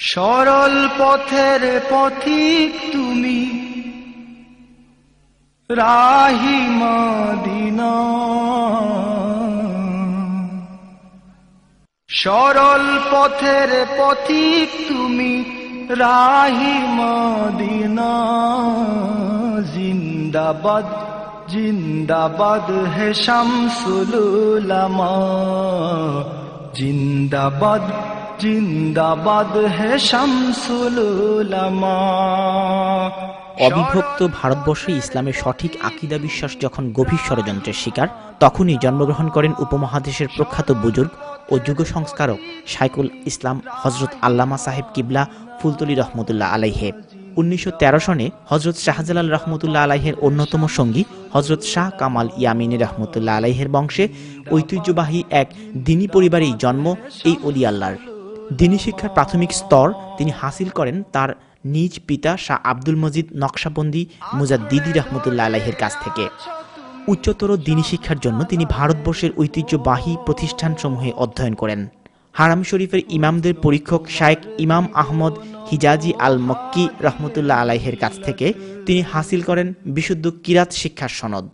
সরল পথের পথিক তুমি, রাহি মদিনা। সরল পথের পথিক তুমি, রাহি মদিনা। জিন্দাবাদ জিন্দাবাদ হে শামসুল উলামা, জিন্দাবাদ জিন্দাবাদ হে শামসুল উলামা। অবিভক্ত ভারতবর্ষে ইসলামের সঠিক আকীদা বিশ্বাস যখন গভীর ষড়যন্ত্রের শিকার, তখনই জন্মগ্রহণ করেন উপমহাদেশের প্রখ্যাত বুজুর্গ ও যুগ সংস্কারক শাইখুল ইসলাম হযরত আল্লামা সাহেব কিবলা ফুলতলী রহমতুল্লাহ আলাইহে। 1913 সনে হযরত শাহজালাল রহমতুল্লাহ আলাইহের অন্যতম সঙ্গী হযরত শাহ কামাল ইয়ামিনী রহমতুল্লাহ আলাইহের বংশে ঐতিহ্যবাহী এক দিনী পরিবারেই জন্ম এই ওলি আল্লাহর। দিনী শিক্ষার প্রাথমিক স্তর তিনি হাসিল করেন তার নিজ পিতা শাহ আব্দুল মজিদ নকশবন্দি মুজাদ্দিদি রহমতুল্লাহ আলাইহের কাছ থেকে। উচ্চতর দিনী শিক্ষার জন্য তিনি ভারতবর্ষের ঐতিহ্যবাহী প্রতিষ্ঠানসমূহে অধ্যয়ন করেন। হারাম শরীফের ইমামদের পরীক্ষক শায়েখ ইমাম আহমদ হিজাজি আল মক্কি রহমতুল্লাহ আলাইহের কাছ থেকে তিনি হাসিল করেন বিশুদ্ধ কিরাত শিক্ষার সনদ।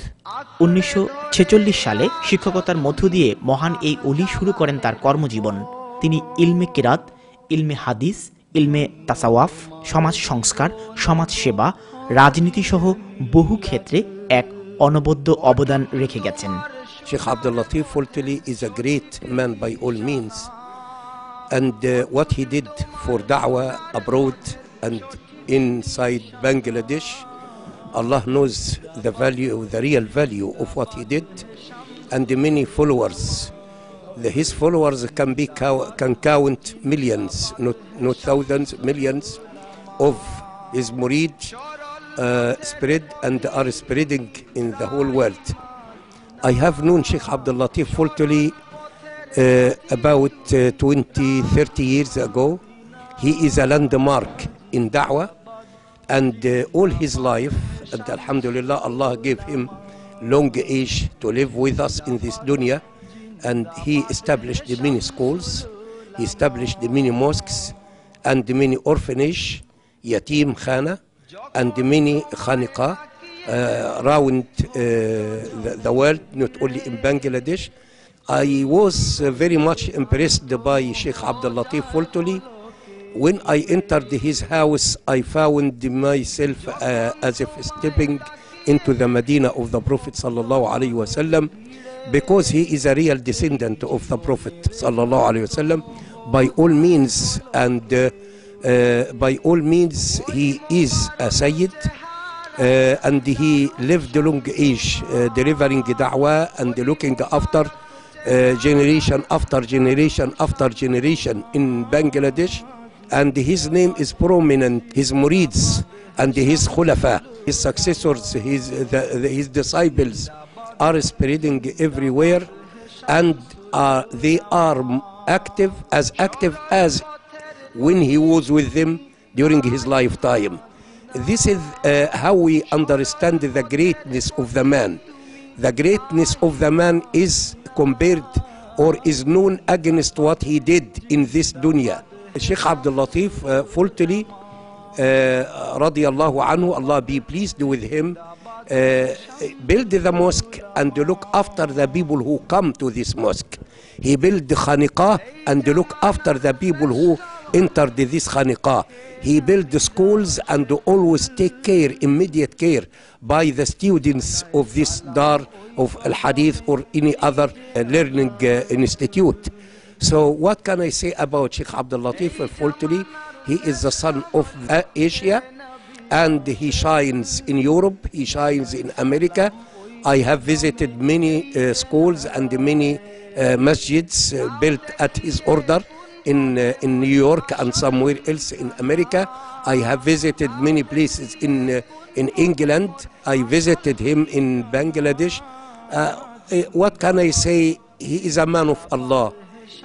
1946 সালে শিক্ষকতার মধ্য দিয়ে মহান এই ওলি শুরু করেন তার কর্মজীবন। তিনি ইলমে কিরাত, ইলমে হাদিস, ইলমে তাসাওয়াফ, সমাজ সংস্কার, সমাজ সেবা, রাজনীতি সহ বহু ক্ষেত্রে এক অনবদ্য অবদান রেখে গেছেন। Sheikh Abdul Latif Fultuli is a great man by all means, and what he did for da'wah abroad and inside Bangladesh, Allah knows the value, the real value of what he did, and the many followers. His followers can count millions, not thousands, millions of his murid spread and are spreading in the whole world. I have known Sheikh Abdul Latif Fultuli about 20-30 years ago. He is a landmark in da'wah, and all his life, and alhamdulillah, Allah gave him long age to live with us in this dunya, and he established the many schools, he established the many mosques, and the many orphanage, yatim khana, and the many khaniqa around the world, not only in Bangladesh. I was very much impressed by Sheikh Abdul Latif Fultuli. When I entered his house, I found myself as if stepping into the Medina of the Prophet sallallahu alaihi wasallam, because he is a real descendant of the Prophet sallallahu alaihi wasallam by all means, and by all means he is a Sayyid. And he lived a long age, delivering da'wah and looking after generation after generation after generation in Bangladesh. And his name is prominent, his murids and his khulafa, his successors, his disciples are spreading everywhere, and they are active as when he was with them during his lifetime. This is how we understand the greatness of the man. The greatness of the man is compared or is known against what he did in this dunya. Sheikh Abdul Latif Fultuli radiyallahu anhu, Allah be pleased with him, build the mosque and look after the people who come to this mosque. He built the khaniqah and look after the people who entered this khaniqah. He built the schools and always take care, immediate care, by the students of this dar of al-hadith or any other learning institute. So what can I say about Sheikh Abdul Latif Fultuli? He is the son of Asia, and he shines in Europe, he shines in America. I have visited many schools and many masjids built at his order in New York and somewhere else in America. I have visited many places in England. I visited him in Bangladesh. What can I say? He is a man of Allah.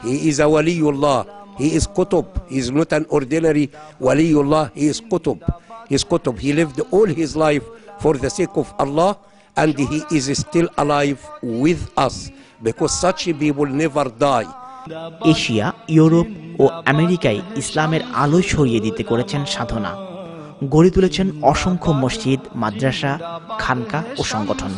He is a waliullah. He is qutub. He is not an ordinary waliullah. He is qutub. He is qutub. He lived all his life for the sake of Allah, and he is still alive with us, because such people never die. Asia, Europe ও আমেরিকায় ইসলামের আলো ছড়িয়ে দিতে করেছেন সাধনা। গড়ে তুলেছেন অসংখ্য মসজিদ, মাদ্রাসা, খানকা ও সংগঠন।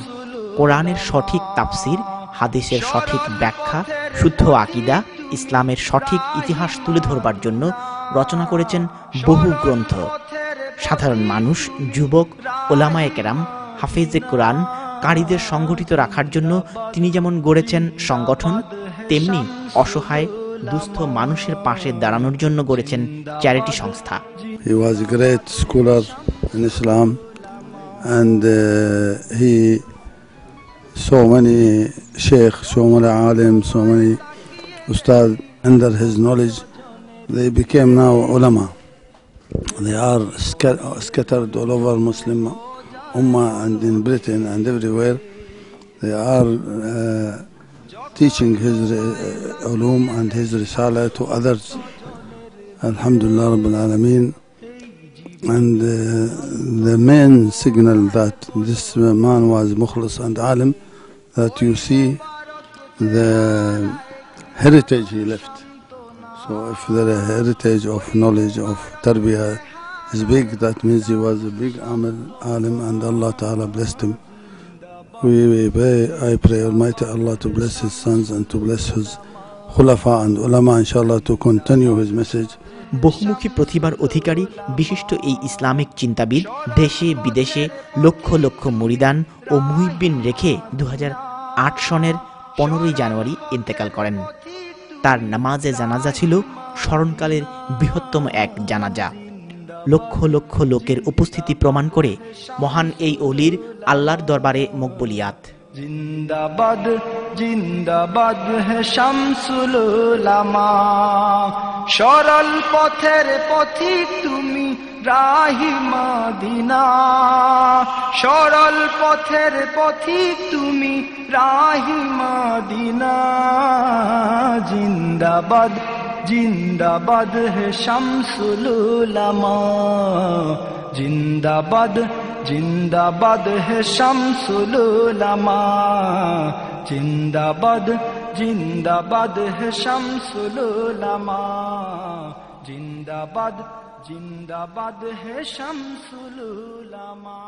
কোরআনের সঠিক তাফসির, হাদিসের সঠিক ব্যাখ্যা, শুদ্ধ আকীদা, ইসলামের সঠিক ইতিহাস তুলে ধরবার জন্য রচনা করেছেন বহু গ্রন্থ। সাধারণ মানুষ, যুবক, ওলামায়ে কেরাম, হাফেজে কোরআন, কারীদের সংগঠিত রাখার জন্য তিনি যেমন গড়েছেন সংগঠন, তেমনি অসহায় দুস্থ মানুষের পাশে দাঁড়ানোর জন্য গড়েছেন চ্যারিটি সংস্থা। He was a great scholar in Islam, and he so many sheikh, so many alim, so many ustad under his knowledge. They became now ulama. They are scattered all over Muslim Ummah and in Britain and everywhere. They are teaching his ulum and his risala to others. Alhamdulillah Rabbil Alameen. And the main signal that this man was mukhlis and alim, that you see the heritage he left. So if the heritage of knowledge, of tarbiyah is big, that means he was a big alim, and Allah Ta'ala blessed him. I pray Almighty Allah to bless his sons and to bless his khulafa and ulama, inshallah, to continue his message. বহুমুখী প্রতিভার অধিকারী বিশিষ্ট এই Islamic চিন্তাবিদ দেশে বিদেশে লক্ষ লক্ষ মুরিদান ও মুহিব্বিন রেখে 2008 সনের 15ই জানুয়ারি ইন্তেকাল করেন। তার নামাজে জানাজা ছিল স্মরণকালের বৃহত্তম এক জানাজা। লক্ষ লক্ষ লোকের উপস্থিতি প্রমাণ করে মহান এই অলির আল্লাহর দরবারে মকবুলিয়াত। জিন্দাবাদ জিন্দাবাদ হে শামসুল উলামা, সরল পথের পথিক তুমি রাহি মদিনা, সরল পথের পথিক তুমি রাহি মদিনা। জিন্দাবাদ জিন্দাবাদ হে শামসুল উলামা, জিন্দাবাদ জিন্দাবাদ হে শামসুল উলামা, জিন্দাবাদ জিন্দাবাদ হে শামসুল উলামা, জিন্দাবাদ জিন্দাবাদ হে শামসুল উলামা।